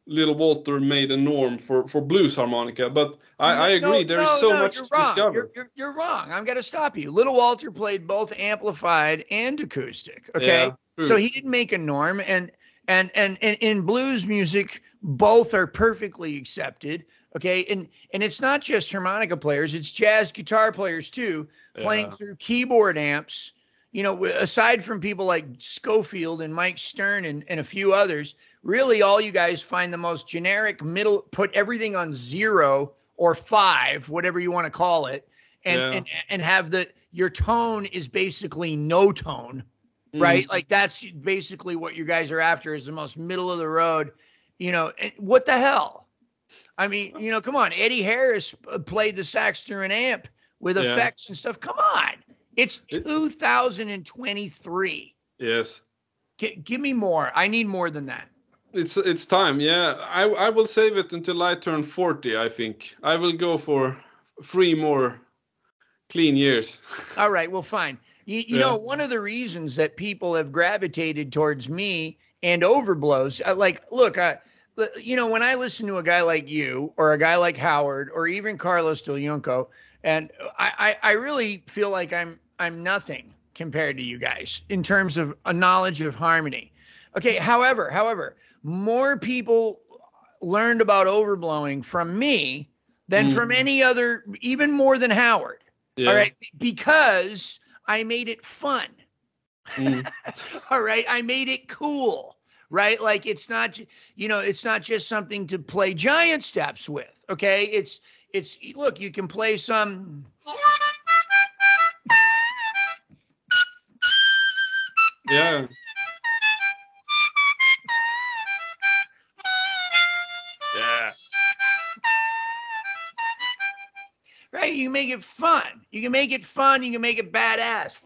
Little Walter made a norm for blues harmonica. But I agree, there is so much to discover. You're wrong. I'm going to stop you. Little Walter played both amplified and acoustic. Okay. Yeah, so he didn't make a norm. And in blues music, both are perfectly accepted. Okay. And it's not just harmonica players, it's jazz guitar players too, playing through keyboard amps. Aside from people like Schofield and Mike Stern and a few others, really all you guys find the most generic middle, put everything on 0 or 5, whatever you want to call it, and have your tone is basically no tone, right? Like that's basically what you guys are after, is the most middle of the road. What the hell? I mean, come on. Eddie Harris played the sax through an amp with effects and stuff. Come on. It's 2023. Yes. Give me more. I need more than that. It's time. Yeah. I will save it until I turn 40, I think. I will go for 3 more clean years. All right. Well, fine. You know, one of the reasons that people have gravitated towards me and Overblows, look, when I listen to a guy like you or a guy like Howard or even Carlos Del Junco, and I really feel like I'm nothing compared to you guys in terms of a knowledge of harmony. Okay. However, more people learned about overblowing from me than from any other, even more than Howard. Yeah. All right. Because I made it fun. All right. I made it cool. Right. Like it's not just something to play giant steps with. Okay. It's look, you can play some. Yeah. Yeah. right? You make it fun. You can make it fun. You can make it badass.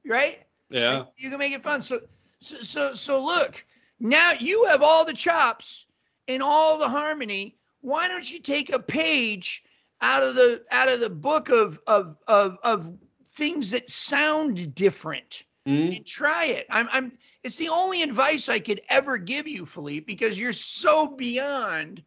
Right? Yeah. You can make it fun. So look, now you have all the chops and all the harmony. Why don't you take a page out of the book of things that sound different and try it? It's the only advice I could ever give you, Filip, because you're so beyond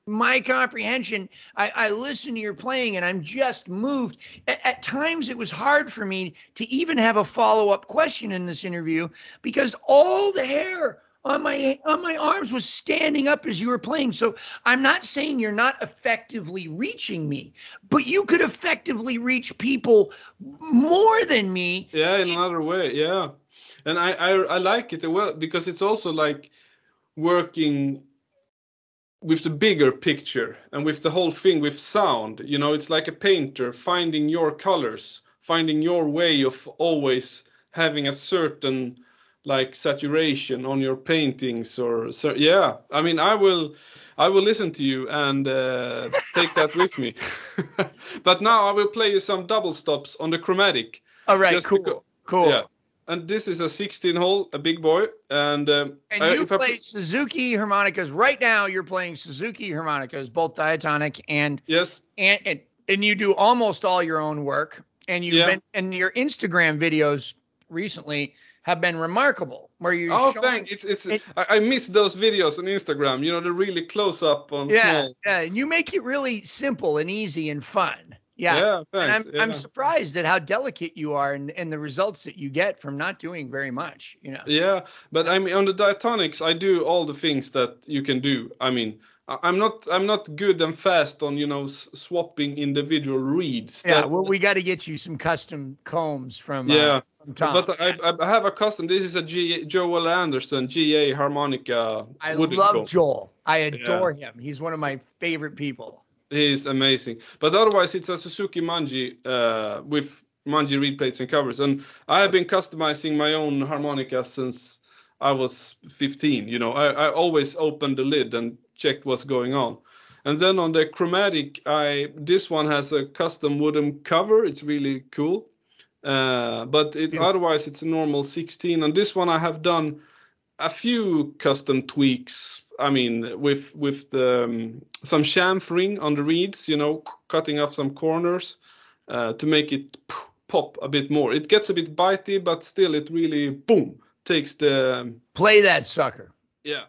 my comprehension. I listen to your playing and I'm just moved. At times it was hard for me to even have a follow-up question in this interview because all the hair on my arms was standing up as you were playing. So I'm not saying you're not effectively reaching me, but you could effectively reach people more than me. Yeah, in another way. Yeah. And I like it well because it's also like working with the bigger picture and with the whole thing with sound. You know, it's like a painter finding your colors, finding your way of always having a certain like saturation on your paintings or so. Yeah, I mean, I will listen to you and take that with me. But now I will play you some double stops on the chromatic. All right, cool. Yeah. And this is a 16-hole, a big boy. And you play Suzuki harmonicas. Right now you're playing Suzuki harmonicas, both diatonic and yes. And you do almost all your own work. And and your Instagram videos recently have been remarkable. Where you thanks. I miss those videos on Instagram. You know, they're really close up on small. Yeah, and you make it really simple and easy and fun. Yeah, thanks. And I'm surprised at how delicate you are and the results that you get from not doing very much, you know. Yeah, but I mean on the diatonics I do all the things that you can do. I mean, I'm not good and fast on, you know, swapping individual reeds. Yeah, well we got to get you some custom combs from Tom. But I have a custom. This is a Joel Anderson GA harmonica. I love Joel. I adore him. He's one of my favorite people. He's amazing. But otherwise, it's a Suzuki Manji with Manji reed plates and covers. And I have been customizing my own harmonica since I was 15. You know, I always opened the lid and checked what's going on. And then on the chromatic, this one has a custom wooden cover. It's really cool. But otherwise, it's a normal 16. And this one I have done a few custom tweaks. I mean, with some chamfering on the reeds, you know, cutting off some corners to make it pop a bit more. It gets a bit bitey, but still it really, boom, takes the... Play that sucker. Yeah.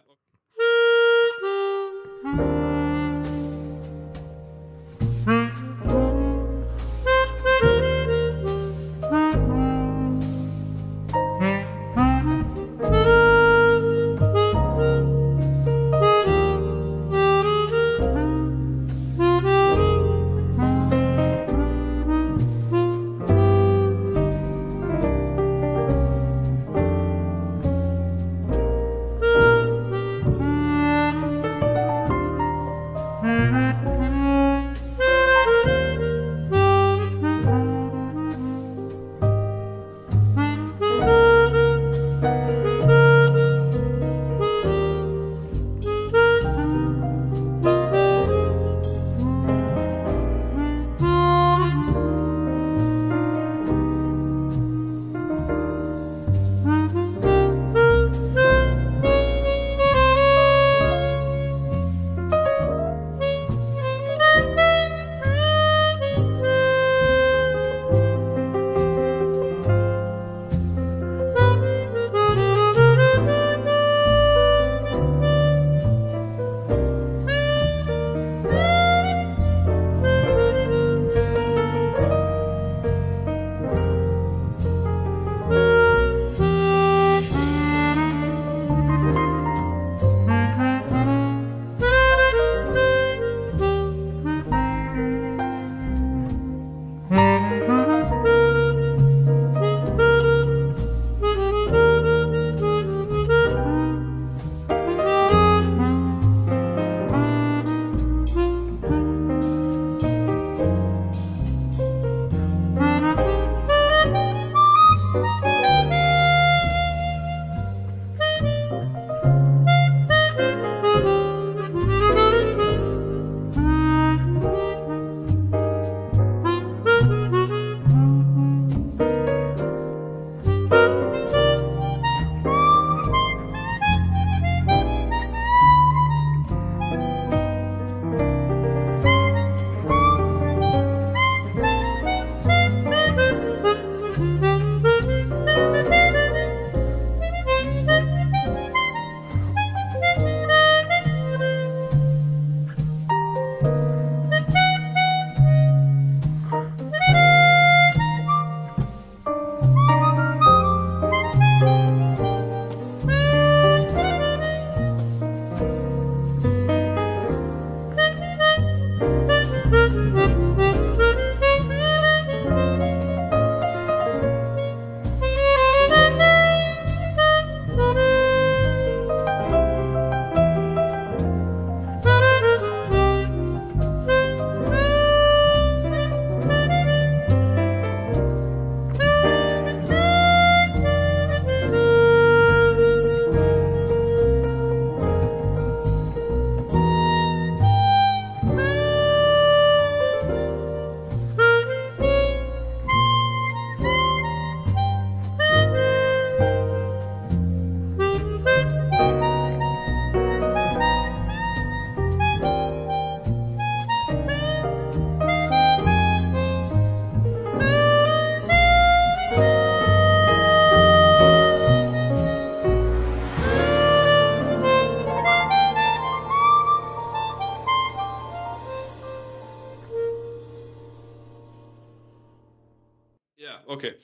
Yeah, okay.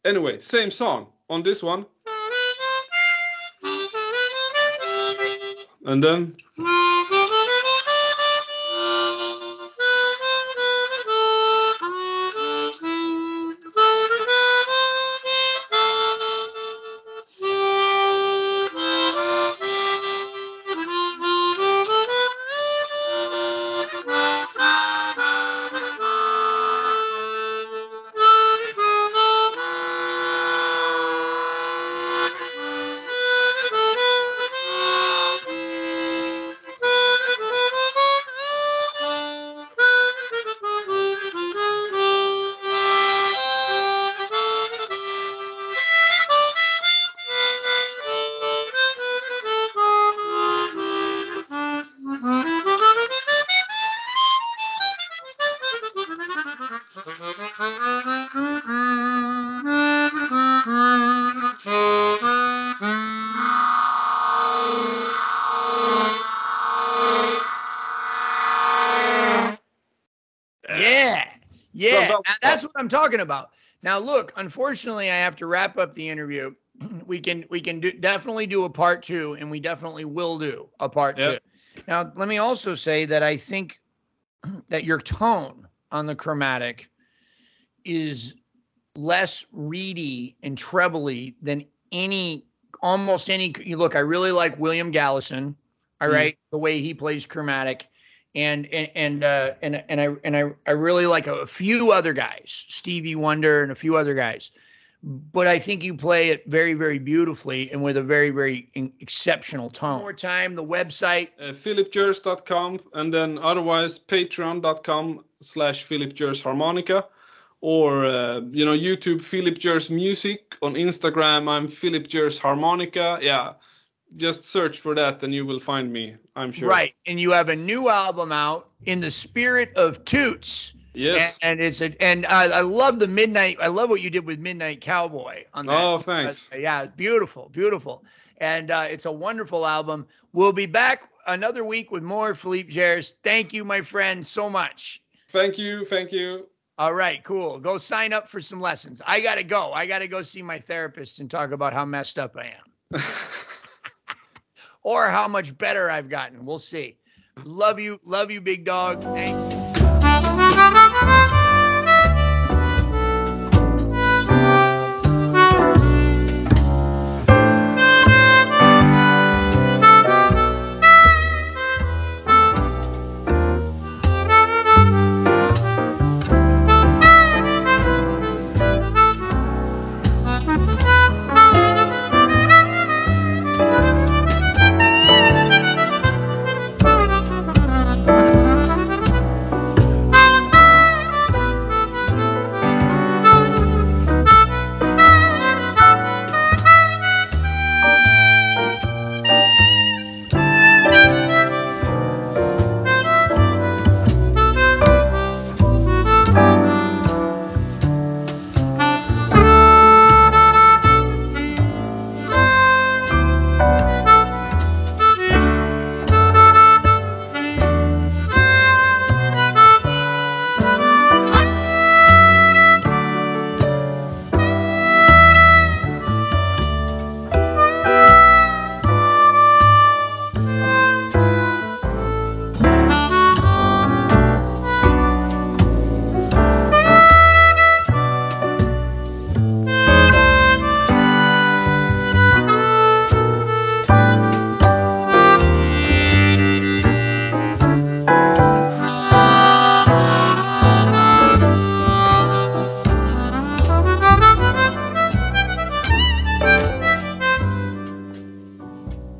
Anyway, same song on this one. And then Yeah, now that's what I'm talking about. Now, look, unfortunately, I have to wrap up the interview. We can definitely do a part 2, and we definitely will do a part 2. Now, let me also say that I think that your tone on the chromatic is less reedy and trebly than almost any. Look, I really like William Gallison. All right, the way he plays chromatic. And I really like a few other guys, Stevie Wonder and a few other guys, but I think you play it very, very beautifully and with a very, very exceptional tone. One more time, the website, philipjers.com, and then otherwise patreon.com/Filip Jers Harmonica, or YouTube Filip Jers Music. On Instagram, I'm Filip Jers Harmonica. Yeah. Just search for that and you will find me, I'm sure. Right. And you have a new album out, In the Spirit of Toots. Yes. And I love the Midnight. I love what you did with Midnight Cowboy on that. Oh, thanks. Yeah, beautiful, beautiful. And it's a wonderful album. We'll be back another week with more Filip Jers. Thank you, my friend, so much. Thank you. Thank you. All right, cool. Go sign up for some lessons. I got to go. I got to go see my therapist and talk about how messed up I am. Or how much better I've gotten. We'll see. Love you, big dog. Thank you.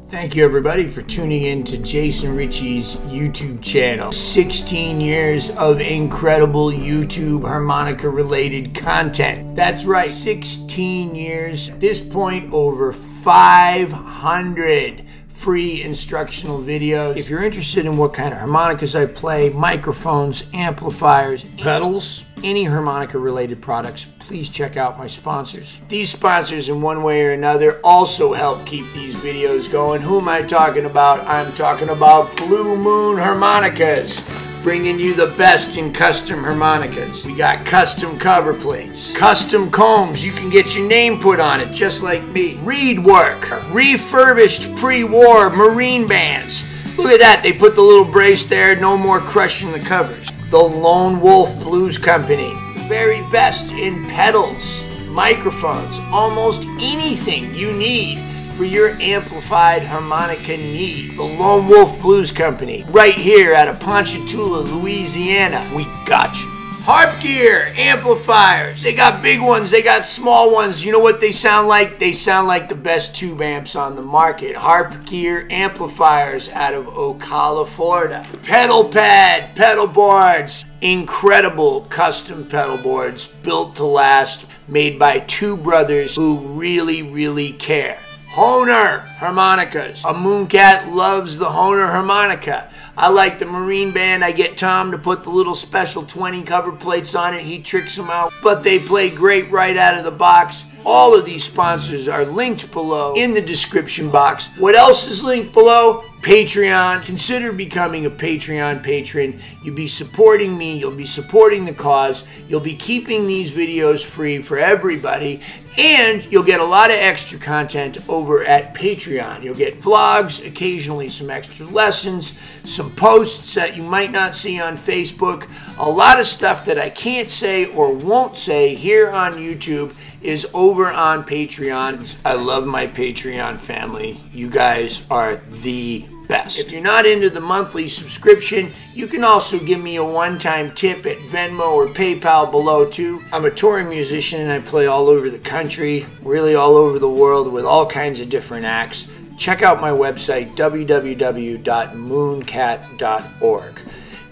Thank you everybody for tuning in to Jason Ricci's YouTube channel. 16 years of incredible YouTube harmonica related content. That's right, 16 years. At this point, over 500 free instructional videos. If you're interested in what kind of harmonicas I play, microphones, amplifiers, pedals, any harmonica related products, please check out my sponsors. These sponsors in one way or another also help keep these videos going. Who am I talking about? I'm talking about Blue Moon Harmonicas, bringing you the best in custom harmonicas. We got custom cover plates, custom combs, you can get your name put on it just like me. Reed work, refurbished pre-war Marine bands. Look at that, they put the little brace there, no more crushing the covers. The Lone Wolf Blues Company, the very best in pedals, microphones, almost anything you need for your amplified harmonica need. The Lone Wolf Blues Company, right here out of Ponchatoula, Louisiana. We got you. Harp gear, amplifiers. They got big ones, they got small ones. You know what they sound like? They sound like the best tube amps on the market. Harp gear amplifiers out of Ocala, Florida. Pedal pad, pedal boards. Incredible custom pedal boards built to last, made by two brothers who really care. Hohner harmonicas. A Mooncat loves the Hohner harmonica. I like the Marine band. I get Tom to put the little special 20 cover plates on it. He tricks them out, but they play great right out of the box. All of these sponsors are linked below in the description box. What else is linked below? Patreon. Consider becoming a Patreon patron. You'll be supporting me. You'll be supporting the cause. You'll be keeping these videos free for everybody. And you'll get a lot of extra content over at Patreon. You'll get vlogs, occasionally some extra lessons, some posts that you might not see on Facebook. A lot of stuff that I can't say or won't say here on YouTube is over on Patreon. I love my Patreon family. You guys are the best. If you're not into the monthly subscription, you can also give me a one-time tip at Venmo or PayPal below too. I'm a touring musician and I play all over the country, really all over the world with all kinds of different acts. Check out my website, www.mooncat.org.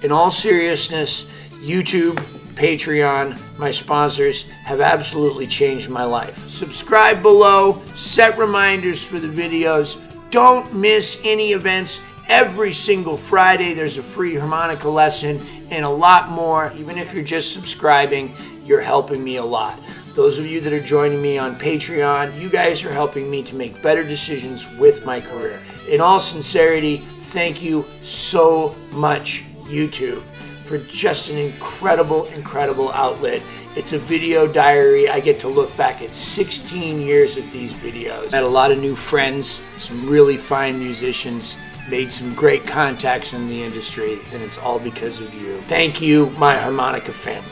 In all seriousness, YouTube, Patreon, my sponsors have absolutely changed my life. Subscribe below, set reminders for the videos. Don't miss any events. Every single Friday there's a free harmonica lesson and a lot more. Even if you're just subscribing, you're helping me a lot. Those of you that are joining me on Patreon, you guys are helping me to make better decisions with my career. In all sincerity, thank you so much, YouTube, for just an incredible outlet. It's a video diary. I get to look back at 16 years of these videos. I had a lot of new friends, some really fine musicians, made some great contacts in the industry, and it's all because of you. Thank you, my harmonica family.